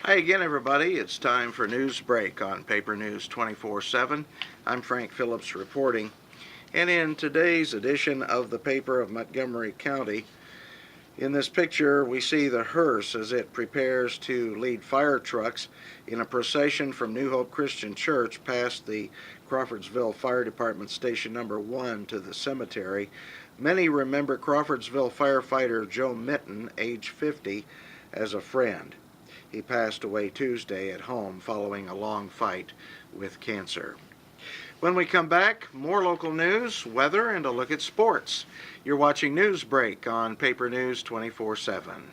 Hi again, everybody. It's time for Newsbreak on Paper News 24/7. I'm Frank Phillips reporting. And in today's edition of the paper of Montgomery County, in this picture we see the hearse as it prepares to lead fire trucks in a procession from New Hope Christian Church past the Crawfordsville Fire Department Station Number 1 to the cemetery. Many remember Crawfordsville firefighter Joe Mitten, age 50, as a friend. He passed away Tuesday at home following a long fight with cancer. When we come back, more local news, weather, and a look at sports. You're watching Newsbreak on Paper News 24/7.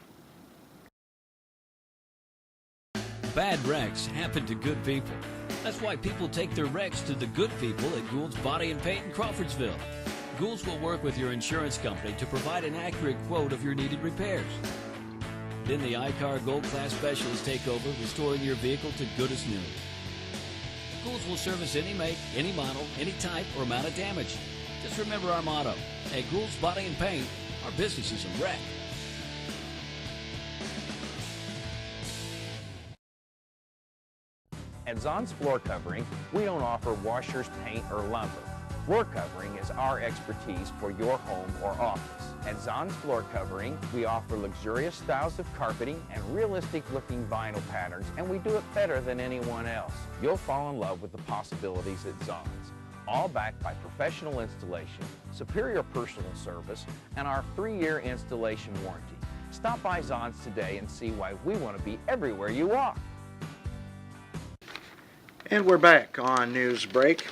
Bad wrecks happen to good people. That's why people take their wrecks to the good people at Gould's Body and Paint in Crawfordsville. Gould's will work with your insurance company to provide an accurate quote of your needed repairs. Then the iCar Gold Class Specialists take over, restoring your vehicle to good as new. Gould's will service any make, any model, any type, or amount of damage. Just remember our motto: at Gould's Body and Paint, our business is a wreck. At Zon's Floor Covering, we don't offer washers, paint, or lumber. Floor covering is our expertise for your home or office. At Zon's Floor Covering, we offer luxurious styles of carpeting and realistic-looking vinyl patterns, and we do it better than anyone else. You'll fall in love with the possibilities at Zon's, all backed by professional installation, superior personal service, and our 3-year installation warranty. Stop by Zon's today and see why we want to be everywhere you are. And we're back on Newsbreak.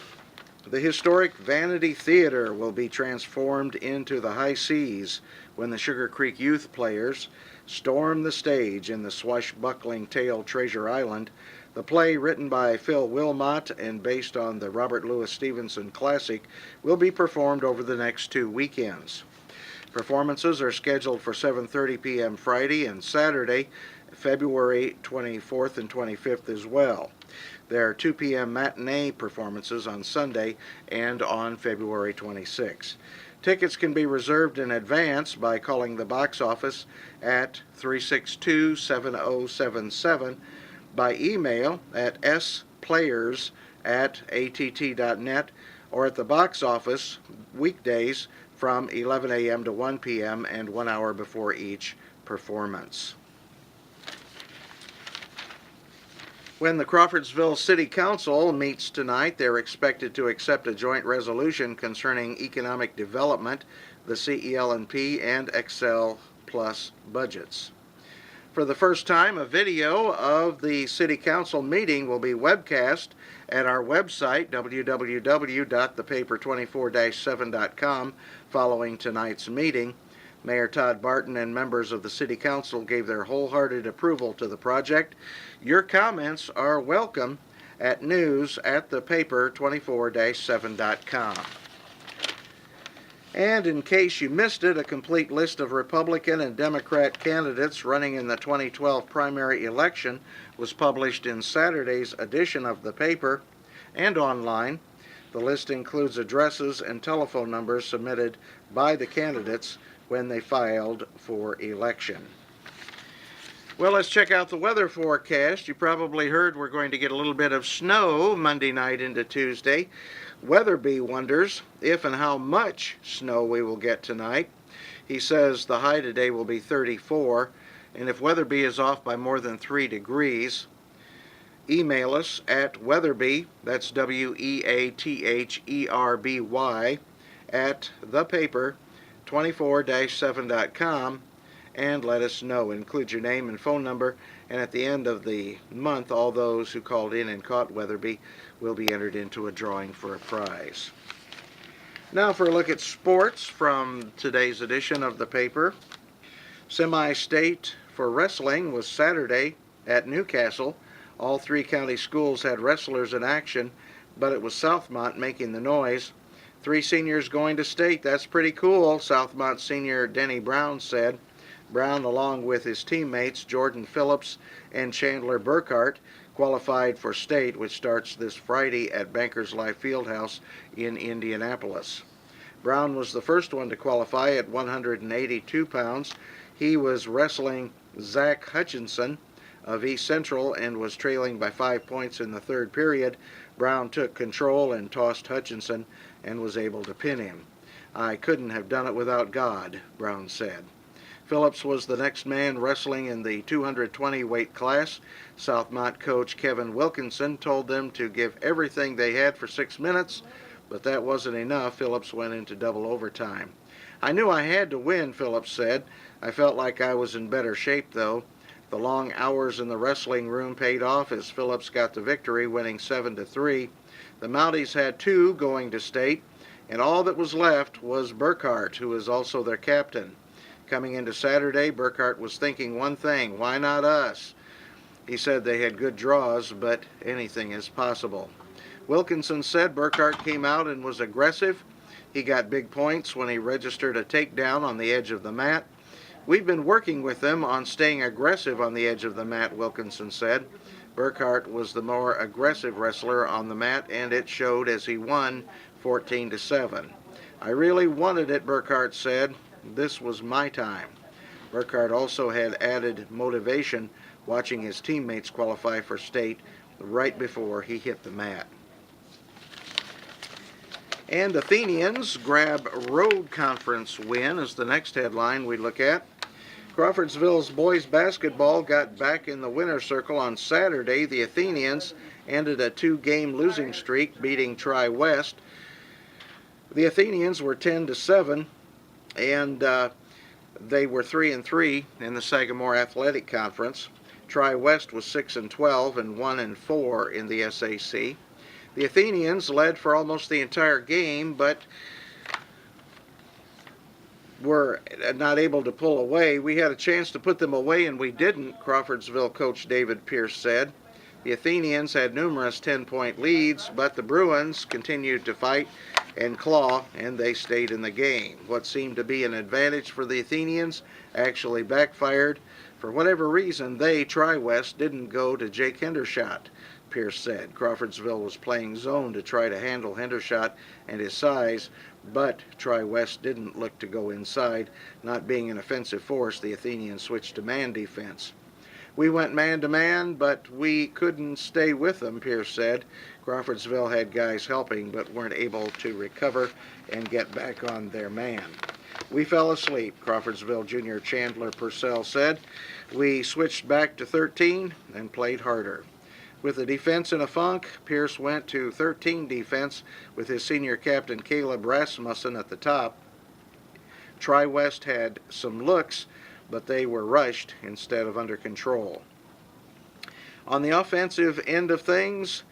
The historic Vanity Theater will be transformed into the high seas when the Sugar Creek Youth Players storm the stage in the swashbuckling tale Treasure Island. The play, written by Phil Wilmot and based on the Robert Louis Stevenson classic, will be performed over the next 2 weekends. Performances are scheduled for 7:30 p.m. Friday and Saturday, February 24th and 25th as well. There are 2 p.m. matinee performances on Sunday and on February 26. Tickets can be reserved in advance by calling the box office at 362-7077, by email at splayers@att.net, or at the box office weekdays from 11 a.m. to 1 p.m. and 1 hour before each performance. When the Crawfordsville City Council meets tonight, they're expected to accept a joint resolution concerning economic development, the CEL&P, and Excel Plus budgets. For the first time, a video of the City Council meeting will be webcast at our website, www.thepaper24-7.com, following tonight's meeting. Mayor Todd Barton and members of the City Council gave their wholehearted approval to the project. Your comments are welcome at news@thepaper24-7.com. And in case you missed it, a complete list of Republican and Democrat candidates running in the 2012 primary election was published in Saturday's edition of the paper and online. The list includes addresses and telephone numbers submitted by the candidates when they filed for election. Well, let's check out the weather forecast. You probably heard we're going to get a little bit of snow Monday night into Tuesday. Weatherby wonders if and how much snow we will get tonight. He says the high today will be 34, and if Weatherby is off by more than 3 degrees, email us at Weatherby, that's WEATHERBY, at thepaper24-7.com, and let us know. Include your name and phone number, and at the end of the month, all those who called in and caught Weatherby will be entered into a drawing for a prize. Now for a look at sports from today's edition of the paper. Semi-state for wrestling was Saturday at Newcastle. All 3 county schools had wrestlers in action, but it was Southmont making the noise. 3 seniors going to state. That's pretty cool, Southmont senior Denny Brown said. Brown, along with his teammates Jordan Phillips and Chandler Burkhart, qualified for state, which starts this Friday at Bankers Life Fieldhouse in Indianapolis. Brown was the first one to qualify at 182 pounds. He was wrestling Zach Hutchinson of East Central and was trailing by 5 points in the third period, Brown took control and tossed Hutchinson and was able to pin him. "I couldn't have done it without God," Brown said. Phillips was the next man wrestling in the 220 weight class. Southmont coach Kevin Wilkinson told them to give everything they had for 6 minutes, but that wasn't enough. Phillips went into double overtime. "I knew I had to win," Phillips said. "I felt like I was in better shape, though." The long hours in the wrestling room paid off as Phillips got the victory, winning 7-3. The Mounties had 2 going to state, and all that was left was Burkhart, who is also their captain. Coming into Saturday, Burkhart was thinking one thing: why not us? He said they had good draws, but anything is possible. Wilkinson said Burkhart came out and was aggressive. He got big points when he registered a takedown on the edge of the mat. "We've been working with them on staying aggressive on the edge of the mat," Wilkinson said. Burkhart was the more aggressive wrestler on the mat, and it showed as he won 14-7. "I really wanted it," Burkhart said. "This was my time." Burkhart also had added motivation watching his teammates qualify for state right before he hit the mat. And Athenians grab road conference win is the next headline we look at. Crawfordsville's boys basketball got back in the winner's circle on Saturday. The Athenians ended a 2-game losing streak, beating Tri-West. The Athenians were 10-7, and they were 3-3 in the Sagamore Athletic Conference. Tri-West was 6-12 and 1-4 in the SAC. The Athenians led for almost the entire game, but were not able to pull away. "We had a chance to put them away, and we didn't," Crawfordsville coach David Pierce said. The Athenians had numerous 10-point leads, but the Bruins continued to fight and claw, and they stayed in the game. What seemed to be an advantage for the Athenians actually backfired. For whatever reason, they, Tri-West, didn't go to Jake Hendershot, Pierce said. Crawfordsville was playing zone to try to handle Hendershot and his size, but Tri-West didn't look to go inside. Not being an offensive force, the Athenians switched to man defense. "We went man-to-man, but we couldn't stay with them," Pierce said. Crawfordsville had guys helping, but weren't able to recover and get back on their man. "We fell asleep," Crawfordsville junior Chandler Purcell said. "We switched back to 13 and played harder." With the defense in a funk, Pierce went to 13 defense with his senior captain Caleb Rasmussen at the top. Tri-West had some looks, but they were rushed instead of under control. On the offensive end of things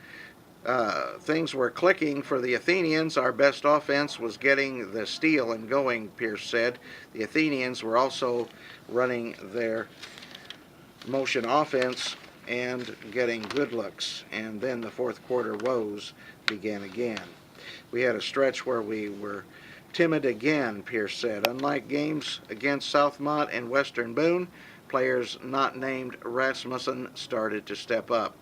were clicking for the Athenians. "Our best offense was getting the steal and going," Pierce said. The Athenians were also running their motion offense and getting good looks, and then the fourth quarter woes began again. "We had a stretch where we were timid again," Pierce said. "Unlike games against Southmont and Western Boone, players not named Rasmussen started to step up.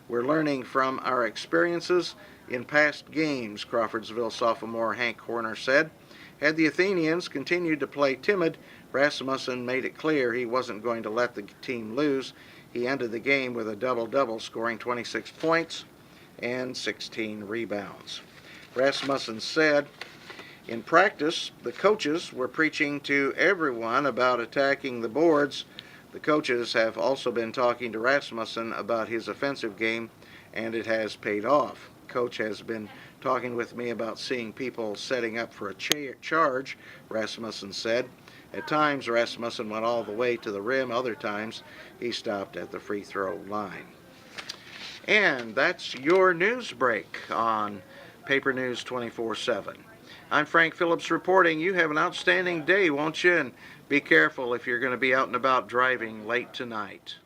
We're learning from our experiences in past games," Crawfordsville sophomore Hank Horner said. Had the Athenians continued to play timid, Rasmussen made it clear he wasn't going to let the team lose. He ended the game with a double-double, scoring 26 points and 16 rebounds. Rasmussen said, "In practice, the coaches were preaching to everyone about attacking the boards. The coaches have also been talking to Rasmussen about his offensive game, and it has paid off. Coach has been talking with me about seeing people setting up for a charge," Rasmussen said. At times, Rasmussen went all the way to the rim. Other times, he stopped at the free throw line. And that's your news break on Paper News 24/7. I'm Frank Phillips reporting. You have an outstanding day, won't you? And be careful if you're going to be out and about driving late tonight.